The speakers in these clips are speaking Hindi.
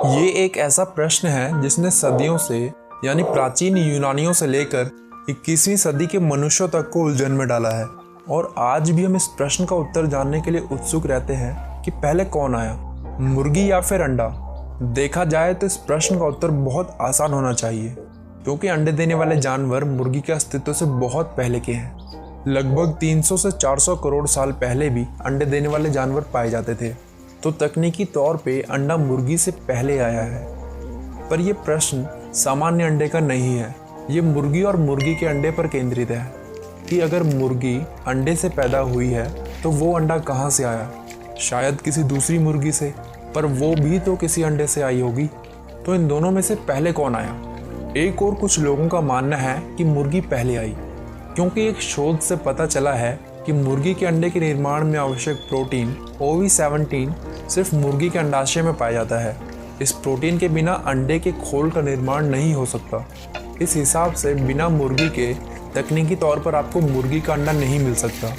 ये एक ऐसा प्रश्न है जिसने सदियों से यानी प्राचीन यूनानियों से लेकर 21वीं सदी के मनुष्यों तक को उलझन में डाला है। और आज भी हम इस प्रश्न का उत्तर जानने के लिए उत्सुक रहते हैं कि पहले कौन आया, मुर्गी या फिर अंडा। देखा जाए तो इस प्रश्न का उत्तर बहुत आसान होना चाहिए, क्योंकि अंडे देने वाले जानवर मुर्गी के अस्तित्व से बहुत पहले के हैं। लगभग 300 से 400 करोड़ साल पहले भी अंडे देने वाले जानवर पाए जाते थे, तो तकनीकी तौर पे अंडा मुर्गी से पहले आया है। पर यह प्रश्न सामान्य अंडे का नहीं है, ये मुर्गी और मुर्गी के अंडे पर केंद्रित है कि अगर मुर्गी अंडे से पैदा हुई है तो वो अंडा कहाँ से आया। शायद किसी दूसरी मुर्गी से, पर वो भी तो किसी अंडे से आई होगी। तो इन दोनों में से पहले कौन आया? एक और कुछ लोगों का मानना है कि मुर्गी पहले आई, क्योंकि एक शोध से पता चला है कि मुर्गी के अंडे के निर्माण में आवश्यक प्रोटीन OV17 सिर्फ मुर्गी के अंडाशय में पाया जाता है। इस प्रोटीन के बिना अंडे के खोल का निर्माण नहीं हो सकता। इस हिसाब से बिना मुर्गी के तकनीकी तौर पर आपको मुर्गी का अंडा नहीं मिल सकता।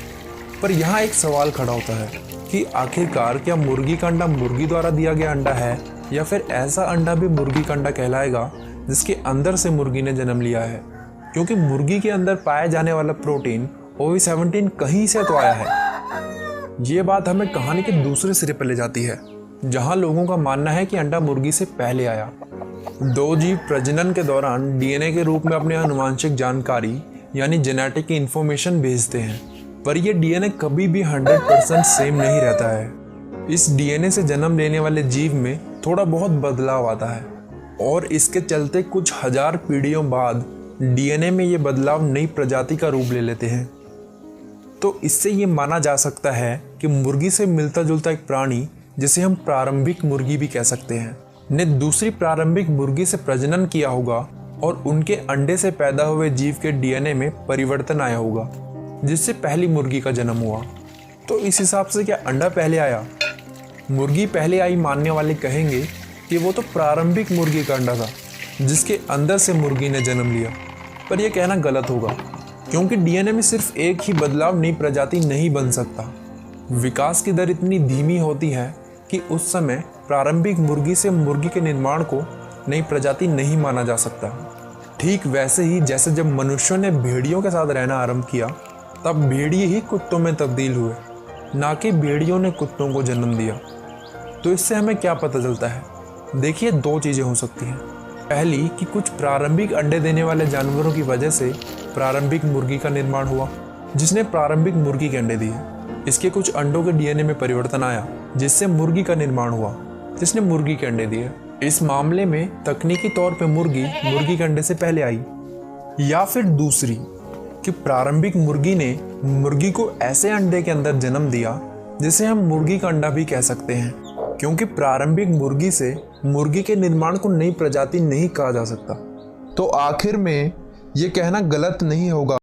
पर यहाँ एक सवाल खड़ा होता है कि आखिरकार क्या मुर्गी का अंडा मुर्गी द्वारा दिया गया अंडा है, या फिर ऐसा अंडा भी मुर्गी का अंडा कहलाएगा जिसके अंदर से मुर्गी ने जन्म लिया है, क्योंकि मुर्गी के अंदर पाया जाने वाला प्रोटीन OV17 कहीं से तो आया है। ये बात हमें कहानी के दूसरे सिरे पर ले जाती है, जहां लोगों का मानना है कि अंडा मुर्गी से पहले आया। दो जीव प्रजनन के दौरान DNA के रूप में अपने आनुवंशिक जानकारी यानी जेनेटिक इंफॉर्मेशन भेजते हैं, पर यह DNA कभी भी 100% सेम नहीं रहता है। इस DNA से जन्म लेने वाले जीव में थोड़ा बहुत बदलाव आता है, और इसके चलते कुछ हजार पीढ़ियों बाद DNA में ये बदलाव नई प्रजाति का रूप ले लेते हैं। तो इससे ये माना जा सकता है कि मुर्गी से मिलता जुलता एक प्राणी, जिसे हम प्रारंभिक मुर्गी भी कह सकते हैं, ने दूसरी प्रारंभिक मुर्गी से प्रजनन किया होगा और उनके अंडे से पैदा हुए जीव के DNA में परिवर्तन आया होगा, जिससे पहली मुर्गी का जन्म हुआ। तो इस हिसाब से क्या अंडा पहले आया? मुर्गी पहले आई मानने वाले कहेंगे कि वो तो प्रारंभिक मुर्गी का अंडा था, जिसके अंदर से मुर्गी ने जन्म लिया। पर यह कहना गलत होगा, क्योंकि DNA में सिर्फ एक ही बदलाव नई प्रजाति नहीं बन सकता। विकास की दर इतनी धीमी होती है कि उस समय प्रारंभिक मुर्गी से मुर्गी के निर्माण को नई प्रजाति नहीं माना जा सकता। ठीक वैसे ही जैसे जब मनुष्यों ने भेड़ियों के साथ रहना आरंभ किया, तब भेड़िए ही कुत्तों में तब्दील हुए, ना कि भेड़ियों ने कुत्तों को जन्म दिया। तो इससे हमें क्या पता चलता है? देखिए, दो चीज़ें हो सकती हैं। पहली कि कुछ प्रारंभिक अंडे देने वाले जानवरों की वजह से प्रारंभिक मुर्गी का निर्माण हुआ, जिसने प्रारंभिक मुर्गी के अंडे दिए। इसके कुछ अंडों के DNA में परिवर्तन आया, जिससे मुर्गी का निर्माण हुआ, जिसने मुर्गी के अंडे दिए। इस मामले में तकनीकी तौर पे मुर्गी के अंडे से पहले आई। या फिर दूसरी कि प्रारंभिक मुर्गी ने मुर्गी को ऐसे अंडे के अंदर जन्म दिया जिसे हम मुर्गी का अंडा भी कह सकते हैं, क्योंकि प्रारंभिक मुर्गी से मुर्गी के निर्माण को नई प्रजाति नहीं कहा जा सकता। तो आखिर में ये कहना गलत नहीं होगा